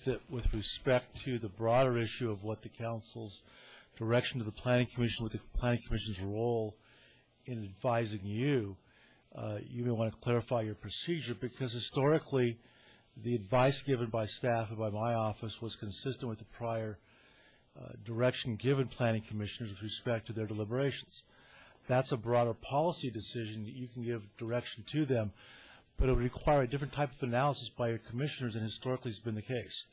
that with respect to the broader issue of what the council's direction to the Planning Commission, what the Planning Commission's role in advising you, you may want to clarify your procedure, because historically the advice given by staff and by my office was consistent with the prior direction given planning commissioners with respect to their deliberations. That's a broader policy decision that you can give direction to them, but it would require a different type of analysis by your commissioners, and historically has been the case.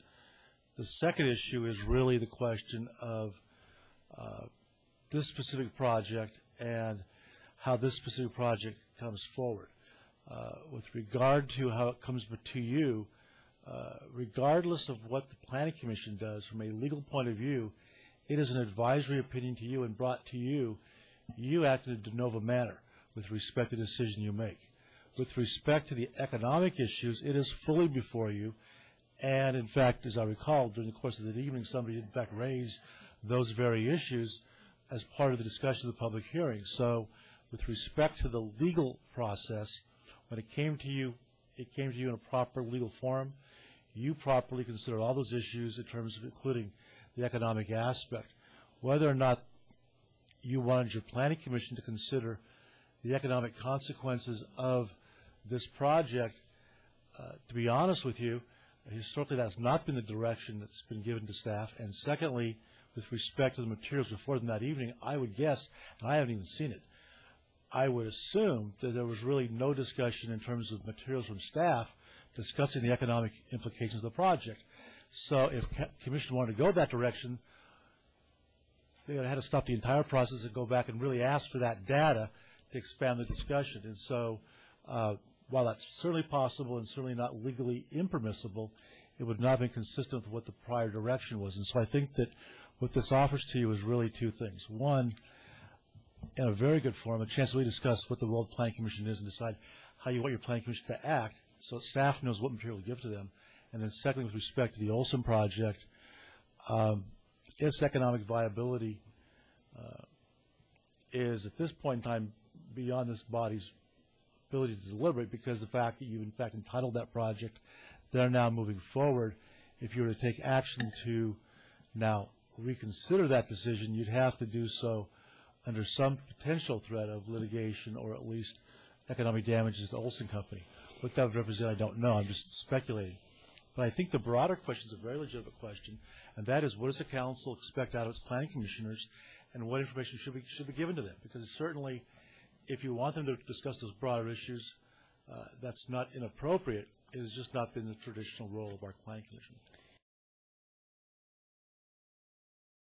The second issue is really the question of this specific project and how this specific project comes forward. With regard to how it comes to you, regardless of what the Planning Commission does from a legal point of view, it is an advisory opinion to you and brought to you. You act in a de novo manner with respect to the decision you make. With respect to the economic issues, it is fully before you, and in fact, as I recall, during the course of the evening, somebody did in fact raise those very issues as part of the discussion of the public hearing. So with respect to the legal process, when it came to you in a proper legal forum. You properly considered all those issues in terms of including the economic aspect. Whether or not you wanted your Planning Commission to consider the economic consequences of this project, to be honest with you, historically that's not been the direction that's been given to staff. And secondly, with respect to the materials before them that evening, I would guess, and I haven't even seen it, I would assume that there was really no discussion in terms of materials from staff discussing the economic implications of the project. So if Commission wanted to go that direction, they would have had to stop the entire process and go back and really ask for that data to expand the discussion. And so while that's certainly possible and certainly not legally impermissible, it would not have been consistent with what the prior direction was. And so I think that what this offers to you is really two things. One, in a very good forum, a chance to really discuss what the role of the Planning Commission is and decide how you want your Planning Commission to act so staff knows what material to give to them. And then secondly, with respect to the Olson project, its economic viability is at this point in time beyond this body's ability to deliberate, because the fact that you in fact entitled that project, they're now moving forward. If you were to take action to now reconsider that decision, you'd have to do so under some potential threat of litigation or at least economic damages to Olson Company. What that would represent, I don't know. I'm just speculating. But I think the broader question is a very legitimate question, and that is, what does the council expect out of its planning commissioners, and what information should be given to them? Because certainly, if you want them to discuss those broader issues, that's not inappropriate. It has just not been the traditional role of our planning commission.